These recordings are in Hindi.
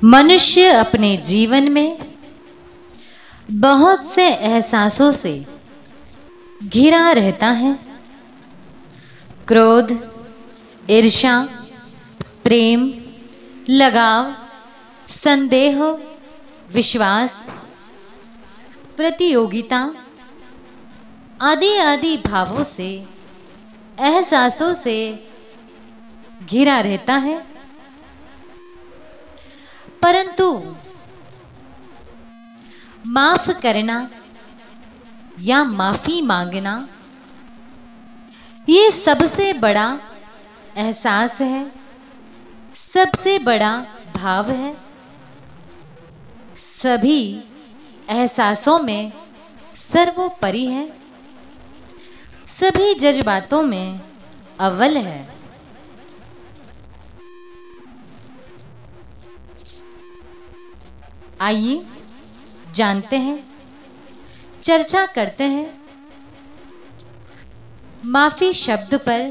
मनुष्य अपने जीवन में बहुत से एहसासों से घिरा रहता है। क्रोध, ईर्ष्या, प्रेम, लगाव, संदेह, विश्वास, प्रतियोगिता आदि आदि भावों से, एहसासों से घिरा रहता है। परंतु माफ करना या माफी मांगना ये सबसे बड़ा एहसास है, सबसे बड़ा भाव है। सभी एहसासों में सर्वोपरि है, सभी जज्बातों में अव्वल है। आइए जानते हैं, चर्चा करते हैं माफी शब्द पर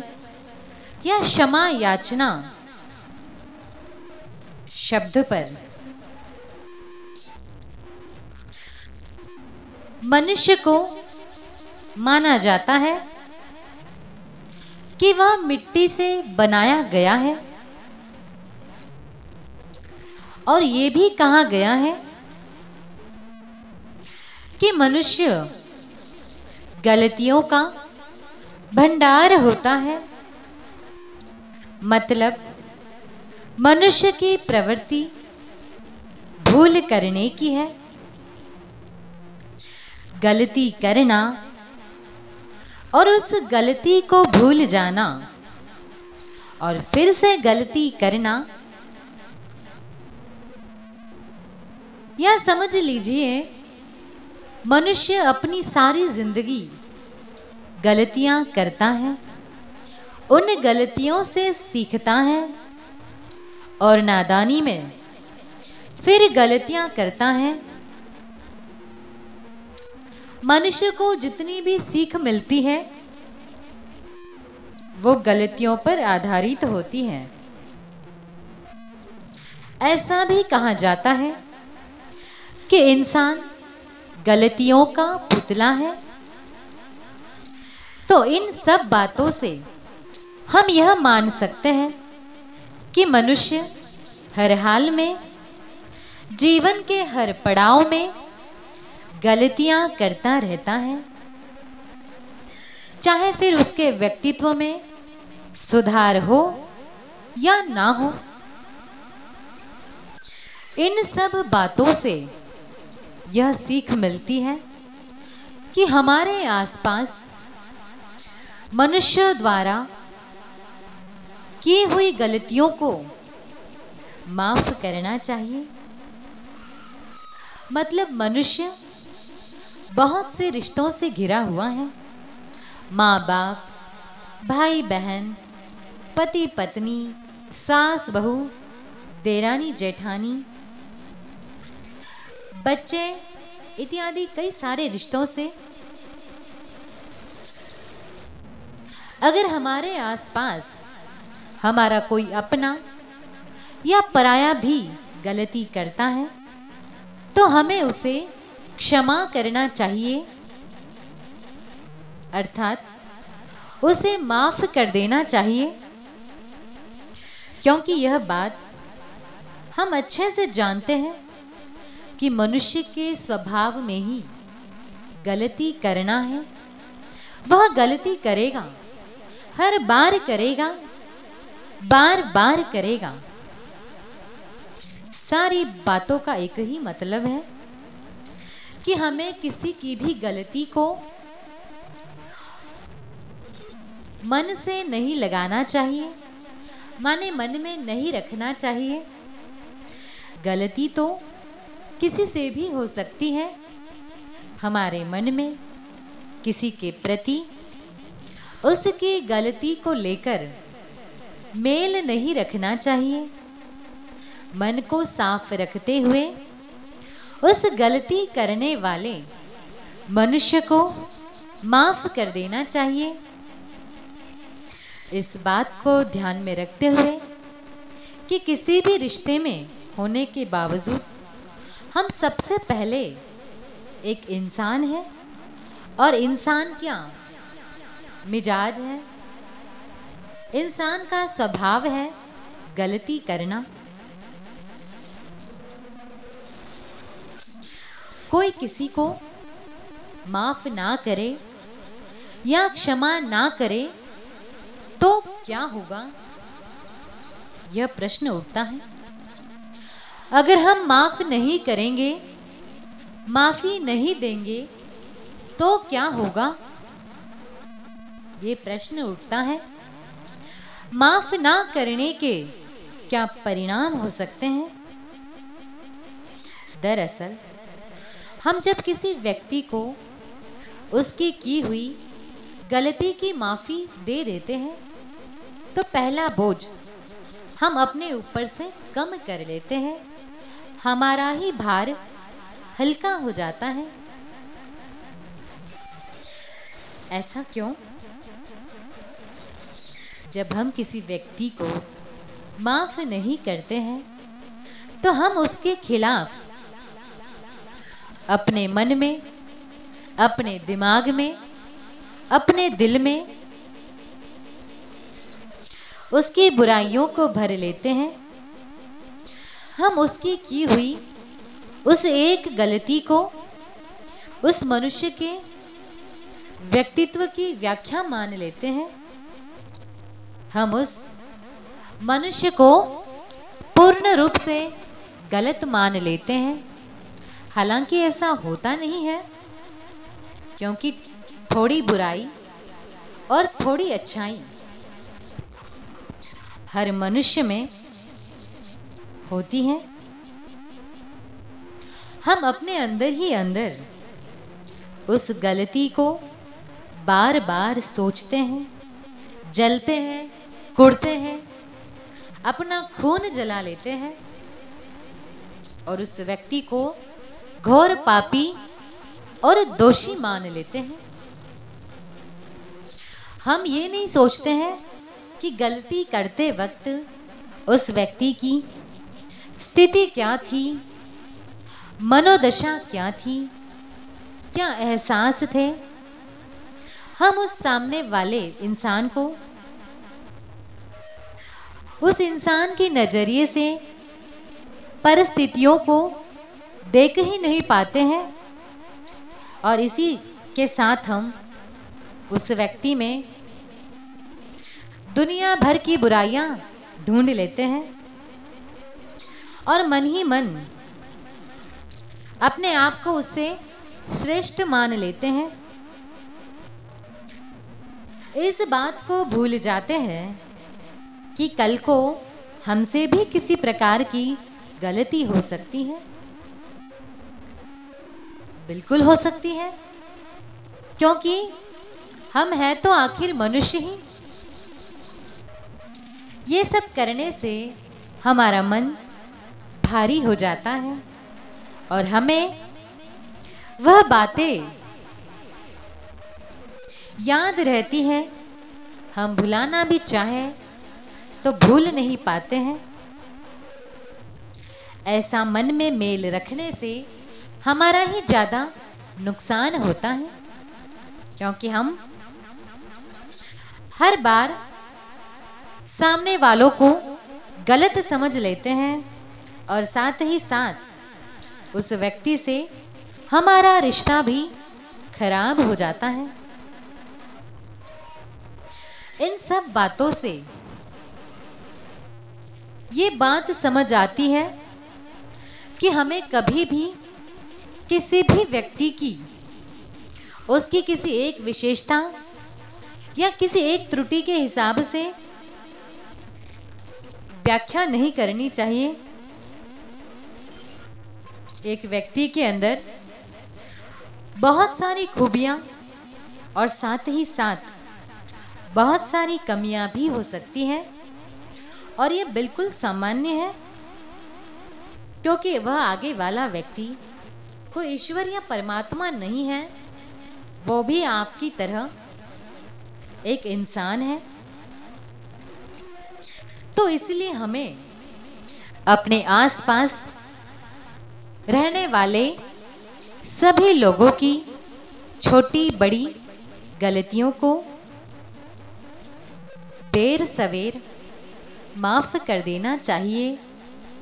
या क्षमा याचना शब्द पर। मनुष्य को माना जाता है कि वह मिट्टी से बनाया गया है और यह भी कहा गया है कि मनुष्य गलतियों का भंडार होता है। मतलब मनुष्य की प्रवृत्ति भूल करने की है। गलती करना और उस गलती को भूल जाना और फिर से गलती करना, या समझ लीजिए मनुष्य अपनी सारी जिंदगी गलतियां करता है, उन गलतियों से सीखता है और नादानी में फिर गलतियां करता है। मनुष्य को जितनी भी सीख मिलती है वो गलतियों पर आधारित होती है। ऐसा भी कहा जाता है कि इंसान गलतियों का पुतला है। तो इन सब बातों से हम यह मान सकते हैं कि मनुष्य हर हाल में, जीवन के हर पड़ाव में गलतियां करता रहता है, चाहे फिर उसके व्यक्तित्व में सुधार हो या ना हो। इन सब बातों से यह सीख मिलती है कि हमारे आसपास मनुष्य द्वारा की हुई गलतियों को माफ करना चाहिए। मतलब मनुष्य बहुत से रिश्तों से घिरा हुआ है। माँ बाप, भाई बहन, पति पत्नी, सास बहू, देरानी जेठानी, बच्चे इत्यादि कई सारे रिश्तों से। अगर हमारे आसपास हमारा कोई अपना या पराया भी गलती करता है तो हमें उसे क्षमा करना चाहिए, अर्थात उसे माफ कर देना चाहिए। क्योंकि यह बात हम अच्छे से जानते हैं कि मनुष्य के स्वभाव में ही गलती करना है। वह गलती करेगा, हर बार करेगा, बार बार करेगा। सारी बातों का एक ही मतलब है कि हमें किसी की भी गलती को मन से नहीं लगाना चाहिए, माने मन में नहीं रखना चाहिए। गलती तो किसी से भी हो सकती है। हमारे मन में किसी के प्रति उसकी गलती को लेकर मेल नहीं रखना चाहिए। मन को साफ रखते हुए उस गलती करने वाले मनुष्य को माफ कर देना चाहिए। इस बात को ध्यान में रखते हुए कि किसी भी रिश्ते में होने के बावजूद हम सबसे पहले एक इंसान है। और इंसान क्या मिजाज है, इंसान का स्वभाव है गलती करना। कोई किसी को माफ ना करे या क्षमा ना करे तो क्या होगा, यह प्रश्न उठता है। अगर हम माफ नहीं करेंगे, माफी नहीं देंगे तो क्या होगा, ये प्रश्न उठता है। माफ ना करने के क्या परिणाम हो सकते हैं। दरअसल हम जब किसी व्यक्ति को उसकी की हुई गलती की माफी दे देते हैं तो पहला बोझ हम अपने ऊपर से कम कर लेते हैं, हमारा ही भार हल्का हो जाता है। ऐसा क्यों? जब हम किसी व्यक्ति को माफ नहीं करते हैं तो हम उसके खिलाफ अपने मन में, अपने दिमाग में, अपने दिल में उसकी बुराइयों को भर लेते हैं। हम उसकी की हुई उस एक गलती को उस मनुष्य के व्यक्तित्व की व्याख्या मान लेते हैं। हम उस मनुष्य को पूर्ण रूप से गलत मान लेते हैं। हालांकि ऐसा होता नहीं है, क्योंकि थोड़ी बुराई और थोड़ी अच्छाई हर मनुष्य में होती है। हम अपने अंदर ही अंदर उस गलती को बार बार सोचते हैं, जलते हैं, कुढ़ते हैं, अपना खून जला लेते हैं और उस व्यक्ति को घोर पापी और दोषी मान लेते हैं। हम ये नहीं सोचते हैं कि गलती करते वक्त उस व्यक्ति की स्थिति क्या थी, मनोदशा क्या थी, क्या एहसास थे। हम उस सामने वाले इंसान को उस इंसान के नजरिए से परिस्थितियों को देख ही नहीं पाते हैं और इसी के साथ हम उस व्यक्ति में दुनिया भर की बुराइयां ढूंढ लेते हैं और मन ही मन अपने आप को उससे श्रेष्ठ मान लेते हैं। इस बात को भूल जाते हैं कि कल को हमसे भी किसी प्रकार की गलती हो सकती है। बिल्कुल हो सकती है, क्योंकि हम हैं तो आखिर मनुष्य ही। ये सब करने से हमारा मन भारी हो जाता है और हमें वह बातें याद रहती हैं, हम भुलाना भी चाहें तो भूल नहीं पाते हैं। ऐसा मन में मेल रखने से हमारा ही ज्यादा नुकसान होता है, क्योंकि हम हर बार सामने वालों को गलत समझ लेते हैं और साथ ही साथ उस व्यक्ति से हमारा रिश्ता भी खराब हो जाता है। इन सब बातों से ये बात समझ आती है कि हमें कभी भी किसी भी व्यक्ति की उसकी किसी एक विशेषता या किसी एक त्रुटि के हिसाब से व्याख्या नहीं करनी चाहिए। एक व्यक्ति के अंदर बहुत सारी खूबियां और साथ ही साथ बहुत सारी कमियां भी हो सकती हैं और ये बिल्कुल सामान्य है, क्योंकि वह आगे वाला व्यक्ति कोई ईश्वर या परमात्मा नहीं है, वो भी आपकी तरह एक इंसान है। तो इसलिए हमें अपने आसपास रहने वाले सभी लोगों की छोटी बड़ी गलतियों को देर सवेर माफ कर देना चाहिए,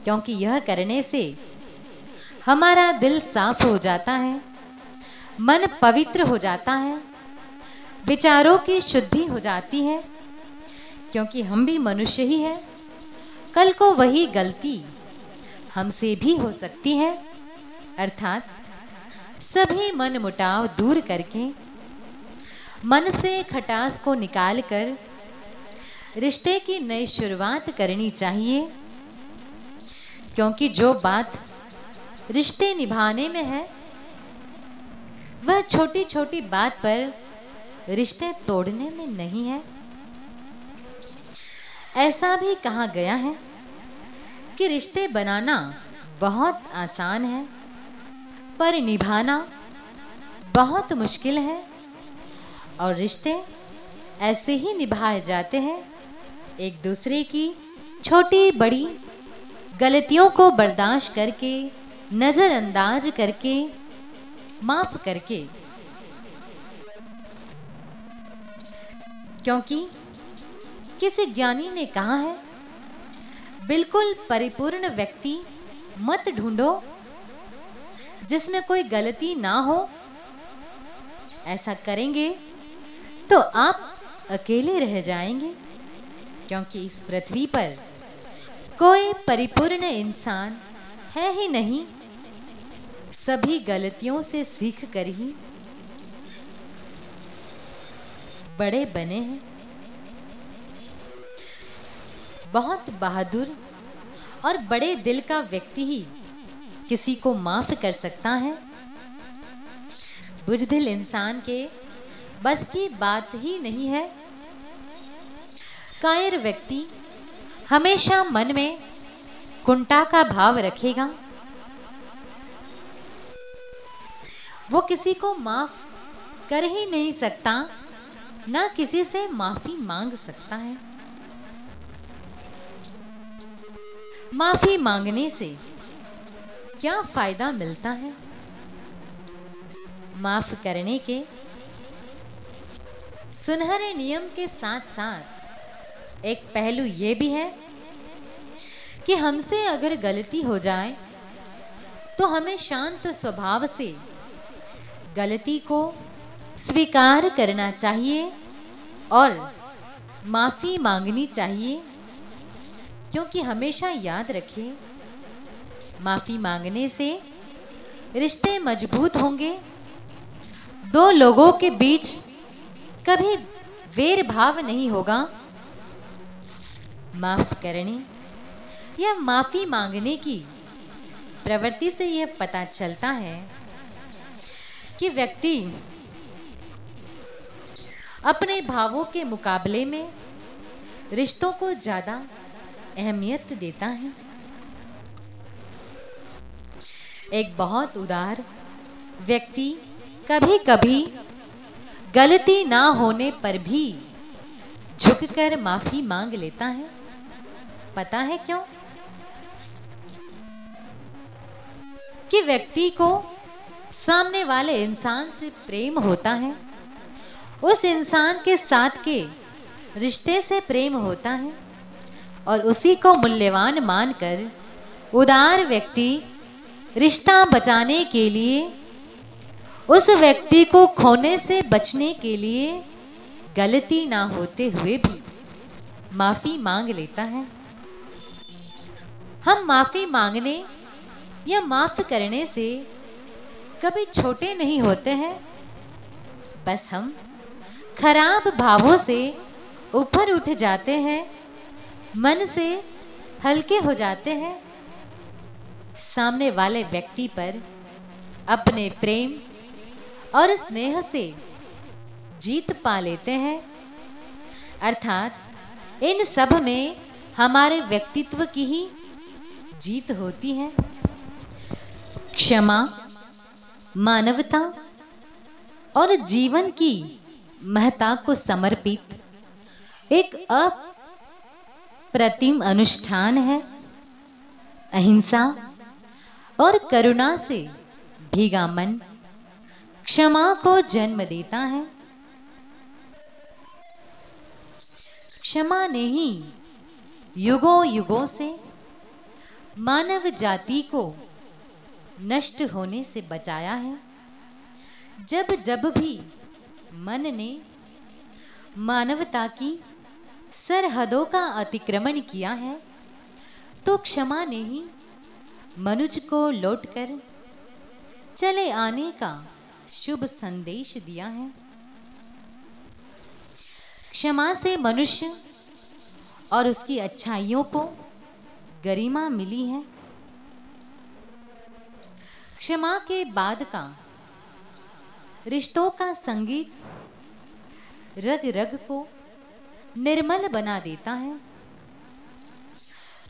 क्योंकि यह करने से हमारा दिल साफ हो जाता है, मन पवित्र हो जाता है, विचारों की शुद्धि हो जाती है। क्योंकि हम भी मनुष्य ही हैं, कल को वही गलती हमसे भी हो सकती है। अर्थात सभी मन मुटाव दूर करके मन से खटास को निकालकर रिश्ते की नई शुरुआत करनी चाहिए। क्योंकि जो बात रिश्ते निभाने में है, वह छोटी छोटी बात पर रिश्ते तोड़ने में नहीं है। ऐसा भी कहा गया है कि रिश्ते बनाना बहुत आसान है, पर निभाना बहुत मुश्किल है। और रिश्ते ऐसे ही निभाए जाते हैं, एक दूसरे की छोटी बड़ी गलतियों को बर्दाश्त करके, नजरअंदाज करके, माफ करके। क्योंकि किसी ज्ञानी ने कहा है, बिल्कुल परिपूर्ण व्यक्ति मत ढूंढो जिसमें कोई गलती ना हो। ऐसा करेंगे तो आप अकेले रह जाएंगे, क्योंकि इस पृथ्वी पर कोई परिपूर्ण इंसान है ही नहीं। सभी गलतियों से सीख कर ही बड़े बने हैं। बहुत बहादुर और बड़े दिल का व्यक्ति ही किसी को माफ कर सकता है। बुजदिल इंसान के बस की बात ही नहीं है। कायर व्यक्ति हमेशा मन में कुंठा का भाव रखेगा। वो किसी को माफ कर ही नहीं सकता, ना किसी से माफी मांग सकता है। माफी मांगने से क्या फायदा मिलता है? माफ करने के सुनहरे नियम के साथ साथ एक पहलू यह भी है कि हमसे अगर गलती हो जाए तो हमें शांत स्वभाव से गलती को स्वीकार करना चाहिए और माफी मांगनी चाहिए। क्योंकि हमेशा याद रखें, माफी मांगने से रिश्ते मजबूत होंगे। दो लोगों के बीच कभी वैर भाव नहीं होगा। माफ करने या माफी मांगने की प्रवृत्ति से यह पता चलता है कि व्यक्ति अपने भावों के मुकाबले में रिश्तों को ज्यादा अहमियत देता है। एक बहुत उदार व्यक्ति कभी कभी गलती ना होने पर भी झुककर माफी मांग लेता है। पता है क्यों? कि व्यक्ति को सामने वाले इंसान से प्रेम होता है, उस इंसान के साथ के रिश्ते से प्रेम होता है, और उसी को मूल्यवान मानकर उदार व्यक्ति रिश्ता बचाने के लिए, उस व्यक्ति को खोने से बचने के लिए गलती ना होते हुए भी माफी मांग लेता है। हम माफी मांगने या माफ करने से कभी छोटे नहीं होते हैं, बस हम खराब भावों से ऊपर उठ जाते हैं, मन से हल्के हो जाते हैं, सामने वाले व्यक्ति पर अपने प्रेम और स्नेह से जीत पा लेते हैं। अर्थात इन सब में हमारे व्यक्तित्व की ही जीत होती है। क्षमा, मानवता और जीवन की महत्ता को समर्पित एक अप्रतिम अनुष्ठान है। अहिंसा और करुणा से भीगा मन क्षमा को जन्म देता है। क्षमा ने ही युगों युगों से मानव जाति को नष्ट होने से बचाया है। जब जब भी मन ने मानवता की सरहदों का अतिक्रमण किया है, तो क्षमा ने ही मनुष्य को लौटकर चले आने का शुभ संदेश दिया है। क्षमा से मनुष्य और उसकी अच्छाइयों को गरिमा मिली है। क्षमा के बाद का रिश्तों का संगीत रग रग को निर्मल बना देता है।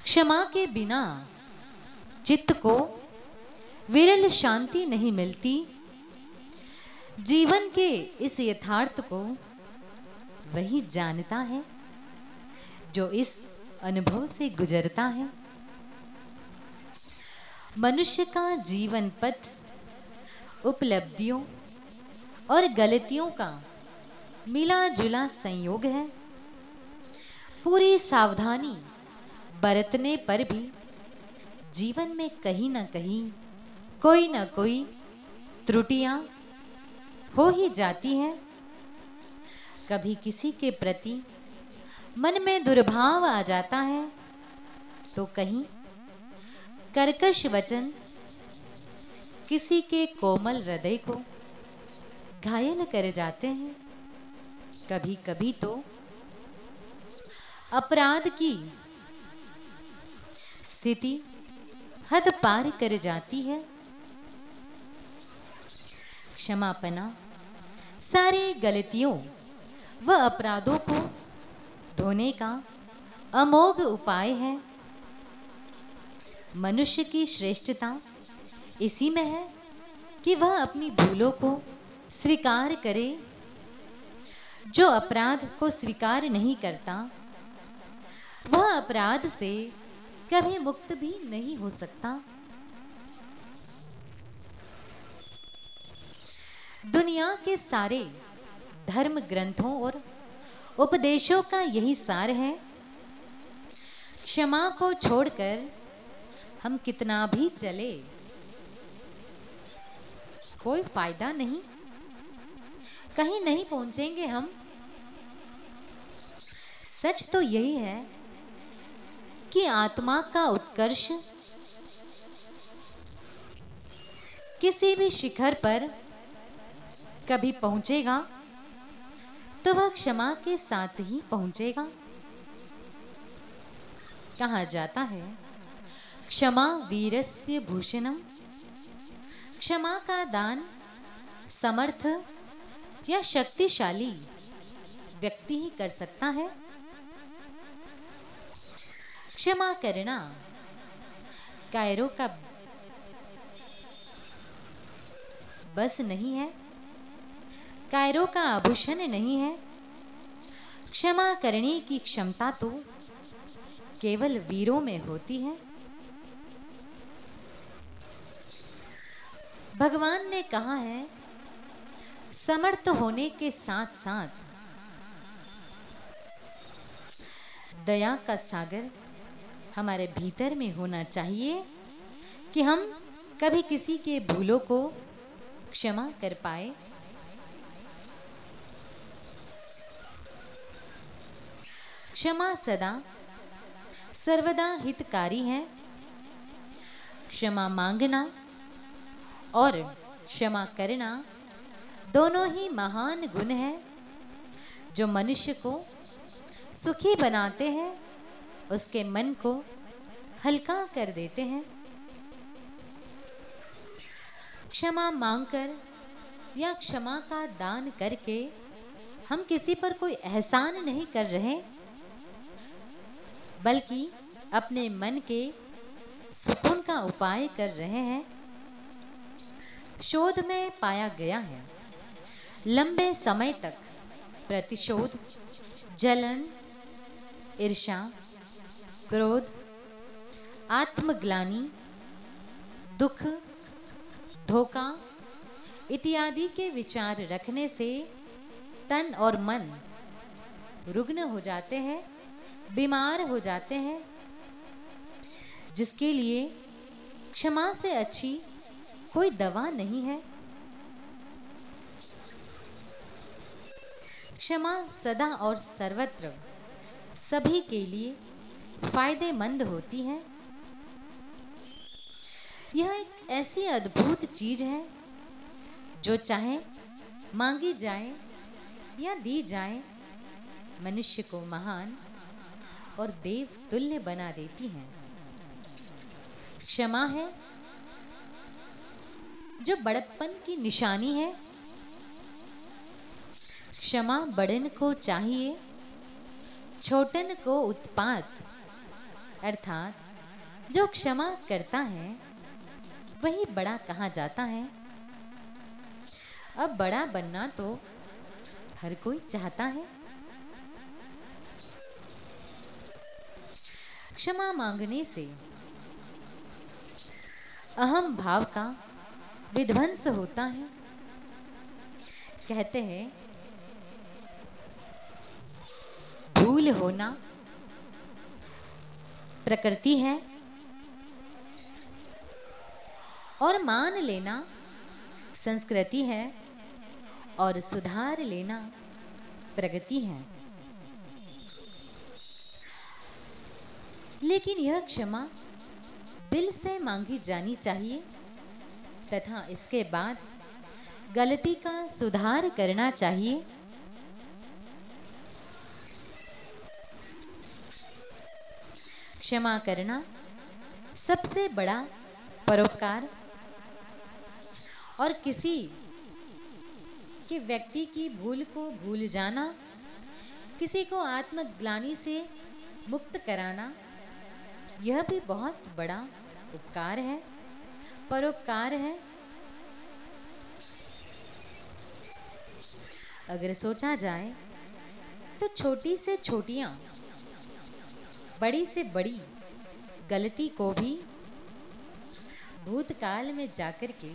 क्षमा के बिना चित्त को विरल शांति नहीं मिलती। जीवन के इस यथार्थ को वही जानता है जो इस अनुभव से गुजरता है। मनुष्य का जीवन पथ उपलब्धियों और गलतियों का मिला जुला संयोग है। पूरी सावधानी बरतने पर भी जीवन में कहीं ना कहीं कोई ना कोई त्रुटियां हो ही जाती हैं। कभी किसी के प्रति मन में दुर्भाव आ जाता है, तो कहीं कर्कश वचन किसी के कोमल हृदय को घायल कर जाते हैं। कभी कभी तो अपराध की स्थिति हद पार कर जाती है। क्षमापना सारी गलतियों व अपराधों को धोने का अमोघ उपाय है। मनुष्य की श्रेष्ठता इसी में है कि वह अपनी भूलों को स्वीकार करे। जो अपराध को स्वीकार नहीं करता, वह अपराध से कभी मुक्त भी नहीं हो सकता। दुनिया के सारे धर्म ग्रंथों और उपदेशों का यही सार है। क्षमा को छोड़कर हम कितना भी चले, कोई फायदा नहीं, कहीं नहीं पहुंचेंगे हम। सच तो यही है कि आत्मा का उत्कर्ष किसी भी शिखर पर कभी पहुंचेगा तो वह क्षमा के साथ ही पहुंचेगा। कहा जाता है, क्षमा वीरस्य भूषणम। क्षमा का दान समर्थ या शक्तिशाली व्यक्ति ही कर सकता है। क्षमा करना कायरों का बस नहीं है, कायरों का आभूषण नहीं है। क्षमा करने की क्षमता तो केवल वीरों में होती है। भगवान ने कहा है, समर्थ होने के साथ साथ दया का सागर हमारे भीतर में होना चाहिए कि हम कभी किसी के भूलों को क्षमा कर पाए। क्षमा सदा सर्वदा हितकारी है। क्षमा मांगना और क्षमा करना दोनों ही महान गुण हैं जो मनुष्य को सुखी बनाते हैं, उसके मन को हल्का कर देते हैं। क्षमा मांगकर या क्षमा का दान करके हम किसी पर कोई एहसान नहीं कर रहे, बल्कि अपने मन के सुकून का उपाय कर रहे हैं। शोध में पाया गया है, लंबे समय तक प्रतिशोध, जलन, ईर्ष्या, क्रोध, आत्मग्लानि, दुख, धोखा इत्यादि के विचार रखने से तन और मन रुग्ण हो जाते हैं, बीमार हो जाते हैं, जिसके लिए क्षमा से अच्छी कोई दवा नहीं है। क्षमा सदा और सर्वत्र सभी के लिए फायदेमंद होती है। यह एक ऐसी अद्भुत चीज है जो चाहे मांगी जाए या दी जाए, मनुष्य को महान और देव तुल्य बना देती है। क्षमा है जो बड़प्पन की निशानी है। क्षमा बड़न को चाहिए, छोटन को उत्पात। अर्थात जो क्षमा करता है वही बड़ा कहा जाता है। अब बड़ा बनना तो हर कोई चाहता है। क्षमा मांगने से अहम भाव का विध्वंस होता है। कहते हैं भूल होना प्रकृति है और मान लेना संस्कृति है और सुधार लेना प्रगति है। लेकिन यह क्षमा दिल से मांगी जानी चाहिए तथा इसके बाद गलती का सुधार करना चाहिए। क्षमा करना सबसे बड़ा परोपकार और किसी के व्यक्ति की भूल को भूल जाना, किसी को आत्मग्लानि से मुक्त कराना, यह भी बहुत बड़ा उपकार है, परोपकार है। अगर सोचा जाए तो छोटी से छोटियां, बड़ी से बड़ी गलती को भी भूतकाल में जाकर के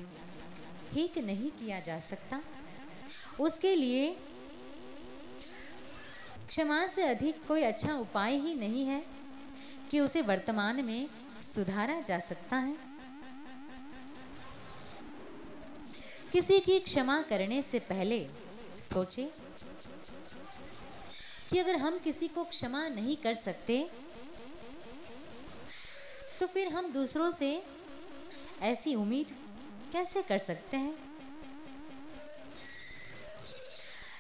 ठीक नहीं किया जा सकता। उसके लिए क्षमा से अधिक कोई अच्छा उपाय ही नहीं है कि उसे वर्तमान में सुधारा जा सकता है। किसी की क्षमा करने से पहले सोचे कि अगर हम किसी को क्षमा नहीं कर सकते तो फिर हम दूसरों से ऐसी उम्मीद कैसे कर सकते हैं।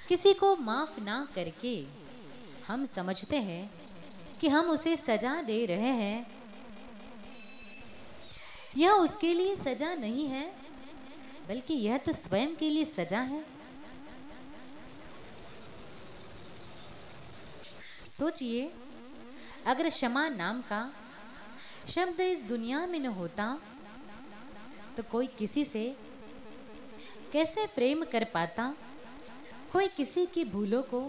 किसी को माफ ना करके हम समझते हैं कि हम उसे सजा दे रहे हैं। यह उसके लिए सजा नहीं है, बल्कि यह तो स्वयं के लिए सजा है। सोचिए, अगर क्षमा नाम का शब्द इस दुनिया में न होता तो कोई किसी से कैसे प्रेम कर पाता, कोई किसी की भूलों को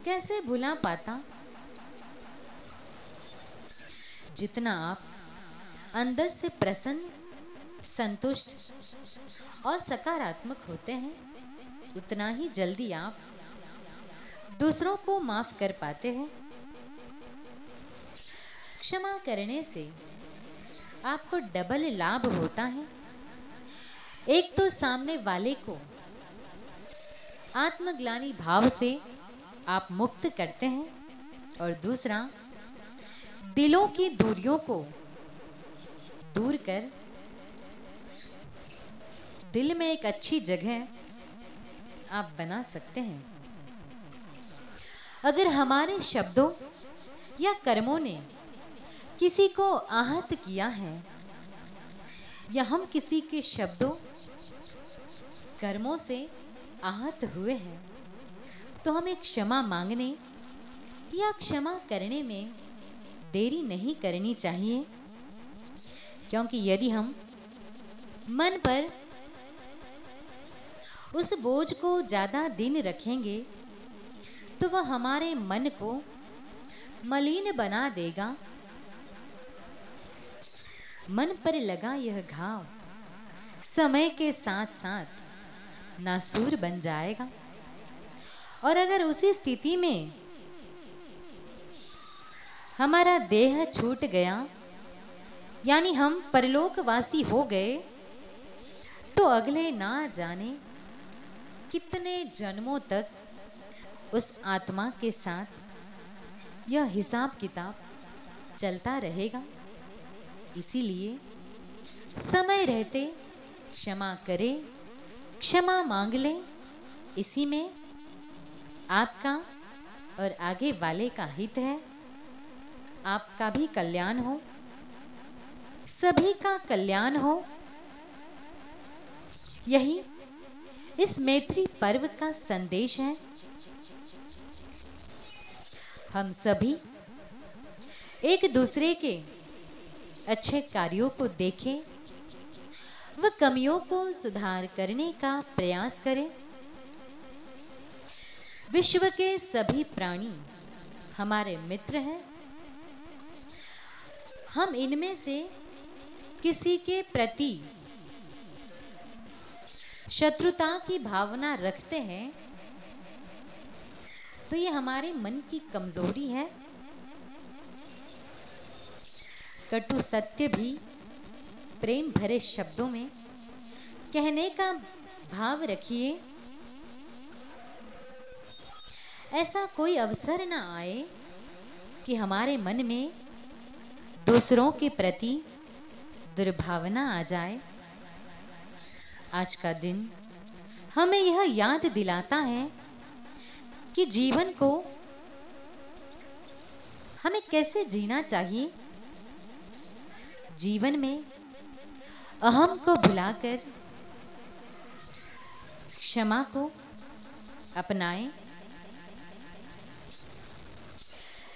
कैसे भुला पाता। जितना आप अंदर से प्रसन्न, संतुष्ट और सकारात्मक होते हैं, उतना ही जल्दी आप दूसरों को माफ कर पाते हैं। क्षमा करने से आपको डबल लाभ होता है। एक तो सामने वाले को आत्मग्लानि भाव से आप मुक्त करते हैं और दूसरा दिलों की दूरियों को दूर कर दिल में एक अच्छी जगह आप बना सकते हैं। अगर हमारे शब्दों या कर्मों ने किसी को आहत किया है या हम किसी के शब्दों कर्मों से आहत हुए हैं तो हमें क्षमा मांगने या क्षमा करने में देरी नहीं करनी चाहिए, क्योंकि यदि हम मन पर उस बोझ को ज्यादा दिन रखेंगे तो वह हमारे मन को मलिन बना देगा मन पर लगा यह घाव समय के साथ साथ नासूर बन जाएगा। और अगर उसी स्थिति में हमारा देह छूट गया, यानी हम परलोकवासी हो गए, तो अगले ना जाने कितने जन्मों तक उस आत्मा के साथ यह हिसाब किताब चलता रहेगा। इसीलिए समय रहते क्षमा करें, क्षमा मांग लें। इसी में आपका और आगे वाले का हित है। आपका भी कल्याण हो, सभी का कल्याण हो। यही इस मैत्री पर्व का संदेश है। हम सभी एक दूसरे के अच्छे कार्यों को देखें व कमियों को सुधार करने का प्रयास करें। विश्व के सभी प्राणी हमारे मित्र हैं। हम इनमें से किसी के प्रति शत्रुता की भावना रखते हैं तो ये हमारे मन की कमजोरी है। कटु सत्य भी प्रेम भरे शब्दों में कहने का भाव रखिए। ऐसा कोई अवसर ना आए कि हमारे मन में दूसरों के प्रति दुर्भावना आ जाए। आज का दिन हमें यह याद दिलाता है कि जीवन को हमें कैसे जीना चाहिए। जीवन में अहम को भुलाकर क्षमा को अपनाएं।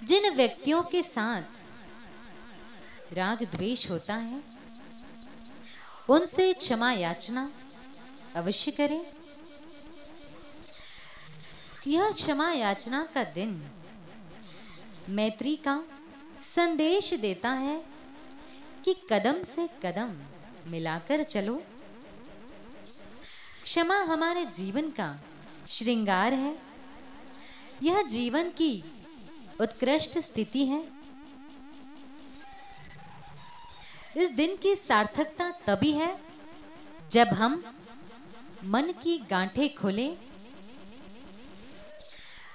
जिन व्यक्तियों के साथ राग द्वेष होता है उनसे क्षमा याचना अवश्य करें। यह क्षमा याचना का दिन मैत्री का संदेश देता है कि कदम से कदम मिलाकर चलो। क्षमा हमारे जीवन का श्रृंगार है। यह जीवन की उत्कृष्ट स्थिति है। इस दिन की सार्थकता तभी है जब हम मन की गांठें खोलें।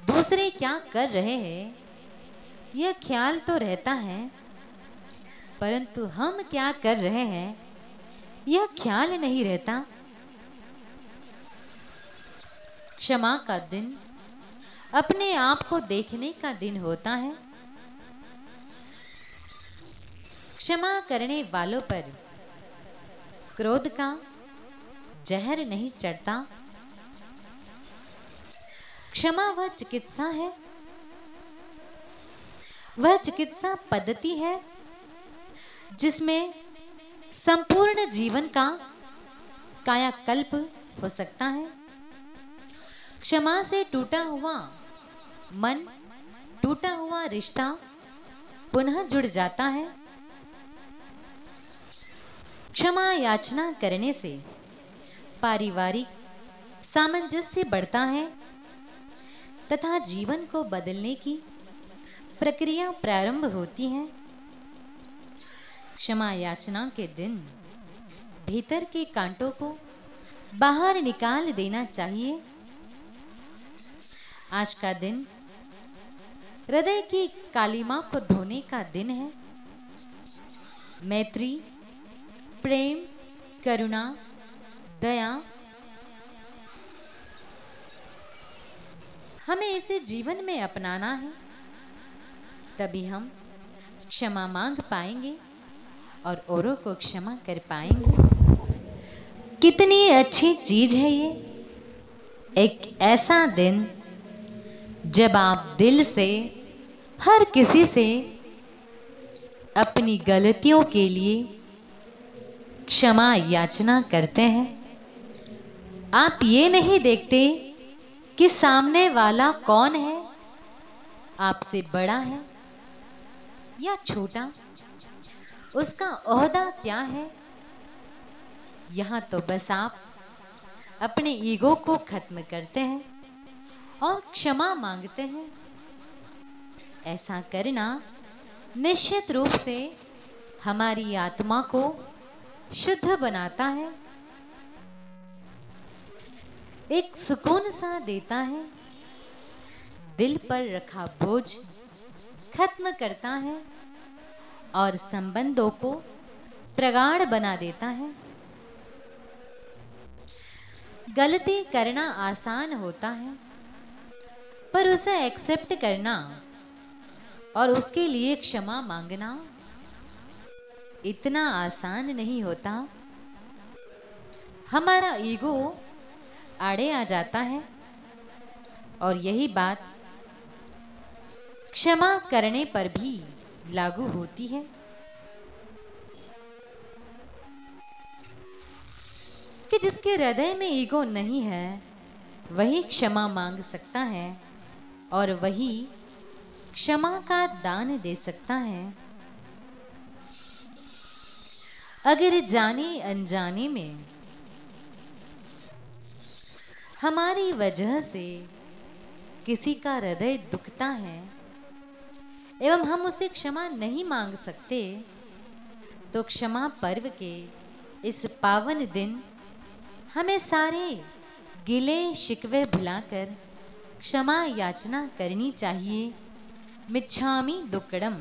दूसरे क्या कर रहे हैं यह ख्याल तो रहता है, परंतु हम क्या कर रहे हैं यह ख्याल नहीं रहता। क्षमा का दिन अपने आप को देखने का दिन होता है। क्षमा करने वालों पर क्रोध का जहर नहीं चढ़ता। क्षमा वह चिकित्सा है, वह चिकित्सा पद्धति है जिसमें संपूर्ण जीवन का कायाकल्प हो सकता है। क्षमा से टूटा हुआ मन, टूटा हुआ रिश्ता पुनः जुड़ जाता है। क्षमा याचना करने से पारिवारिक सामंजस्य बढ़ता है तथा जीवन को बदलने की प्रक्रिया प्रारंभ होती है। क्षमा याचना के दिन भीतर के कांटों को बाहर निकाल देना चाहिए। आज का दिन हृदय की कालिमा को धोने का दिन है। मैत्री, प्रेम, करुणा, दया, हमें इसे जीवन में अपनाना है। तभी हम क्षमा मांग पाएंगे और औरों को क्षमा कर पाएंगे। कितनी अच्छी चीज है ये, एक ऐसा दिन जब आप दिल से हर किसी से अपनी गलतियों के लिए क्षमा याचना करते हैं। आप ये नहीं देखते कि सामने वाला कौन है, आपसे बड़ा है या छोटा, उसका ओहदा क्या है? यहां तो बस आप अपने ईगो को खत्म करते हैं और क्षमा मांगते हैं। ऐसा करना निश्चित रूप से हमारी आत्मा को शुद्ध बनाता है, एक सुकून सा देता है, दिल पर रखा बोझ खत्म करता है और संबंधों को प्रगाढ़ बना देता है। गलती करना आसान होता है, पर उसे एक्सेप्ट करना और उसके लिए क्षमा मांगना इतना आसान नहीं होता। हमारा ईगो आड़े आ जाता है और यही बात क्षमा करने पर भी लागू होती है कि जिसके हृदय में ईगो नहीं है वही क्षमा मांग सकता है और वही क्षमा का दान दे सकता है। अगर जाने अनजाने में हमारी वजह से किसी का हृदय दुखता है एवं हम उसे क्षमा नहीं मांग सकते, तो क्षमा पर्व के इस पावन दिन हमें सारे गिले शिकवे भुलाकर क्षमा याचना करनी चाहिए। मिच्छामि दुक्कडम।